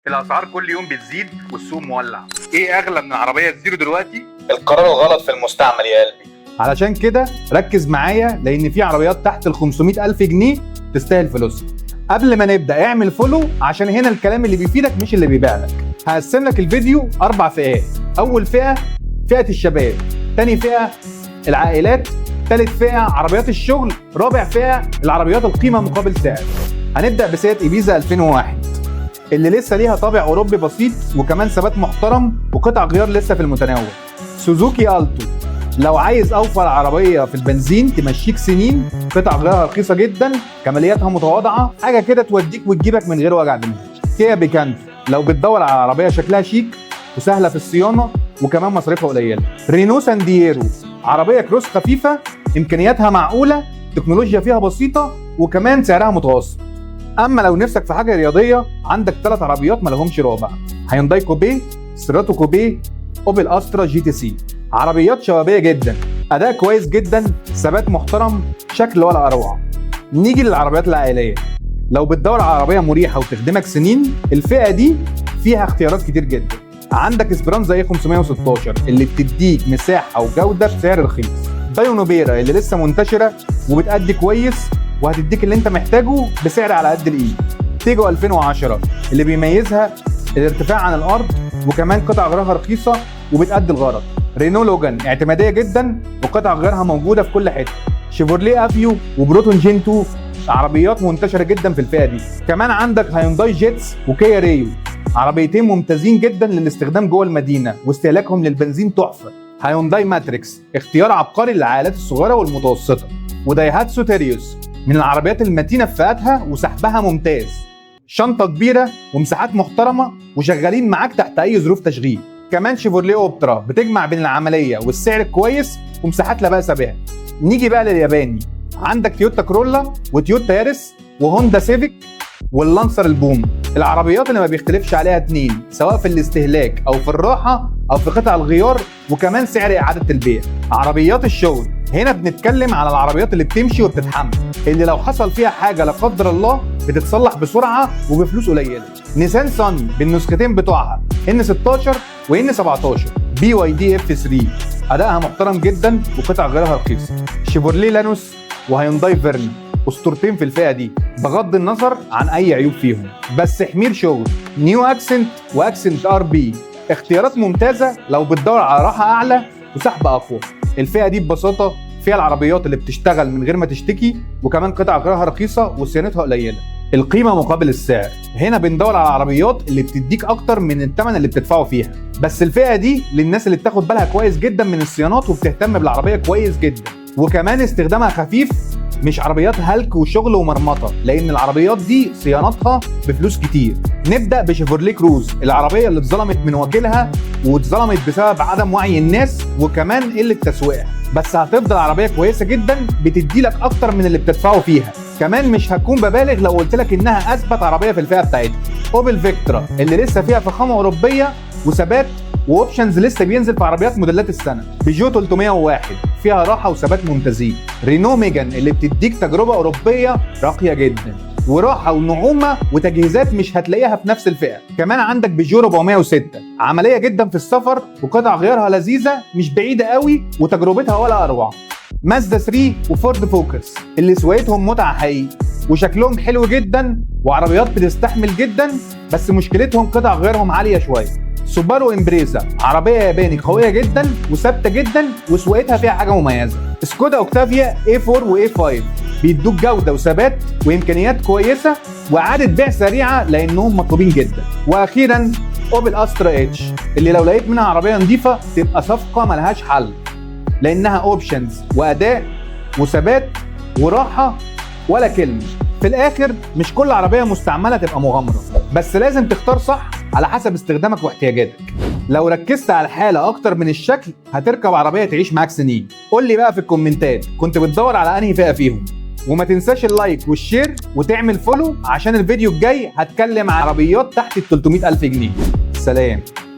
الاسعار كل يوم بتزيد والسوق مولع. ايه اغلى من العربيه الزيرو دلوقتي؟ القرار الغلط في المستعمل يا قلبي. علشان كده ركز معايا، لان في عربيات تحت ال 500,000 جنيه تستاهل فلوسها. قبل ما نبدا اعمل فولو، عشان هنا الكلام اللي بيفيدك مش اللي بيبيع لك. هقسم لك الفيديو 4 فئات. اول فئه فئه الشباب، تاني فئه العائلات، تالت فئه عربيات الشغل، رابع فئه العربيات القيمه مقابل سعر. هنبدا بفئه ايبيزا 2001 اللي لسه ليها طابع اوروبي بسيط وكمان ثبات محترم وقطع غيار لسه في المتناول. سوزوكي التو، لو عايز اوفر عربيه في البنزين تمشيك سنين، قطع غيارها رخيصه جدا، كمالياتها متواضعه، حاجه كده توديك وتجيبك من غير وجع دماغ. كيا بيكانتو، لو بتدور على عربيه شكلها شيك وسهله في الصيانه وكمان مصاريفها قليله. رينو ساندييرو، عربيه كروس خفيفه، امكانياتها معقوله، تكنولوجيا فيها بسيطه وكمان سعرها متوسط. اما لو نفسك في حاجه رياضيه، عندك 3 عربيات ما لهمش رابع: هيونداي كوبي، سيراتو كوبي، اوبل استرا جي تي سي. عربيات شبابيه جدا، اداء كويس جدا، ثبات محترم، شكل ولا اروع. نيجي للعربيات العائليه، لو بتدور على عربيه مريحه وتخدمك سنين، الفئه دي فيها اختيارات كتير جدا. عندك اسبرانزا اي 516 اللي بتديك مساحه وجوده بسعر رخيص. دايونوبيرا اللي لسه منتشره وبتأدي كويس وهتديك اللي انت محتاجه بسعر على قد الايد. تيجو 2010 اللي بيميزها الارتفاع عن الارض وكمان قطع غيارها رخيصه وبتأدي الغرض. رينو لوجان اعتماديه جدا وقطع غيارها موجوده في كل حته. شيفورليه افيو وبروتون جين 2 عربيات منتشره جدا في الفئه دي. كمان عندك هيونداي جيتس وكيا ريو، عربيتين ممتازين جدا للاستخدام جوه المدينه واستهلاكهم للبنزين تحفه. هيونداي ماتريكس اختيار عبقري للعائلات الصغيره والمتوسطه. ودايهاتسو تيريوس من العربيات المتينه في فئاتها وسحبها ممتاز، شنطه كبيره ومساحات محترمه وشغالين معاك تحت اي ظروف تشغيل. كمان شيفورليه اوبترا بتجمع بين العمليه والسعر الكويس ومساحات لا باس بها. نيجي بقى للياباني، عندك تويوتا كرولا وتويوتا يارس وهوندا سيفيك واللانسر البوم، العربيات اللي ما بيختلفش عليها اتنين، سواء في الاستهلاك او في الراحه او في قطع الغيار وكمان سعر اعاده البيع. عربيات الشغل، هنا بنتكلم على العربيات اللي بتمشي وبتتحمل، اللي لو حصل فيها حاجه لا قدر الله بتتصلح بسرعه وبفلوس قليله. نيسان صني بالنسختين بتوعها ان 16 وان 17. بي واي دي اف 3 ادائها محترم جدا وقطع غيارها رخيصه. شيفورليه لانوس وهيونداي فيرنا اسطورتين في الفئه دي بغض النظر عن اي عيوب فيهم، بس حمير شغل. نيو اكسنت واكسنت ار بي اختيارات ممتازه لو بتدور على راحه اعلى وسحب اقوى. الفئه دي ببساطه فيها العربيات اللي بتشتغل من غير ما تشتكي وكمان قطع غيارها رخيصه وصيانتها قليله. القيمه مقابل السعر، هنا بندور على العربيات اللي بتديك اكتر من الثمن اللي بتدفعه فيها، بس الفئه دي للناس اللي بتاخد بالها كويس جدا من الصيانات وبتهتم بالعربيه كويس جدا، وكمان استخدامها خفيف، مش عربيات هلك وشغل ومرمطه، لان العربيات دي صيانتها بفلوس كتير. نبدا بشيفورليه كروز، العربيه اللي اتظلمت من وكيلها واتظلمت بسبب عدم وعي الناس وكمان قله تسويقها، بس هتفضل عربيه كويسه جدا بتدي لك اكتر من اللي بتدفعه فيها. كمان مش هكون ببالغ لو قلت لك انها اثبت عربيه في الفئه بتاعتها. اوبل فيكترا اللي لسه فيها فخامه اوروبيه وثبات واوبشنز لسه بينزل في عربيات موديلات السنه. بيجو 301 فيها راحه وثبات ممتازين. رينو ميجان اللي بتديك تجربه اوروبيه راقيه جدا وراحه ونعومه وتجهيزات مش هتلاقيها في نفس الفئه. كمان عندك بيجو 406 عمليه جدا في السفر وقطع غيارها لذيذه مش بعيده قوي وتجربتها ولا اروع. مازدا 3 وفورد فوكس اللي سواقتهم متعه حقيقي وشكلهم حلو جدا وعربيات بتستحمل جدا، بس مشكلتهم قطع غيارهم عاليه شويه. سوبارو امبريزا عربيه ياباني قويه جدا وثابته جدا وسواقتها فيها حاجه مميزه. سكودا اوكتافيا A4 وA5 بيدوك جوده وثبات وامكانيات كويسه واعاده بيع سريعه لانهم مطلوبين جدا. واخيرا اوبل استرا اتش اللي لو لقيت منها عربيه نظيفه تبقى صفقه ملهاش حل، لانها اوبشنز واداء وثبات وراحه ولا كلمه. في الاخر مش كل عربيه مستعمله تبقى مغامره، بس لازم تختار صح على حسب استخدامك واحتياجاتك. لو ركزت على الحاله اكتر من الشكل هتركب عربيه تعيش معاك سنين. قول لي بقى في الكومنتات كنت بتدور على انهي فئه فيهم، وما تنساش اللايك والشير وتعمل فولو عشان الفيديو الجاي هتكلم عن عربيات تحت ال 300,000 جنيه. سلام.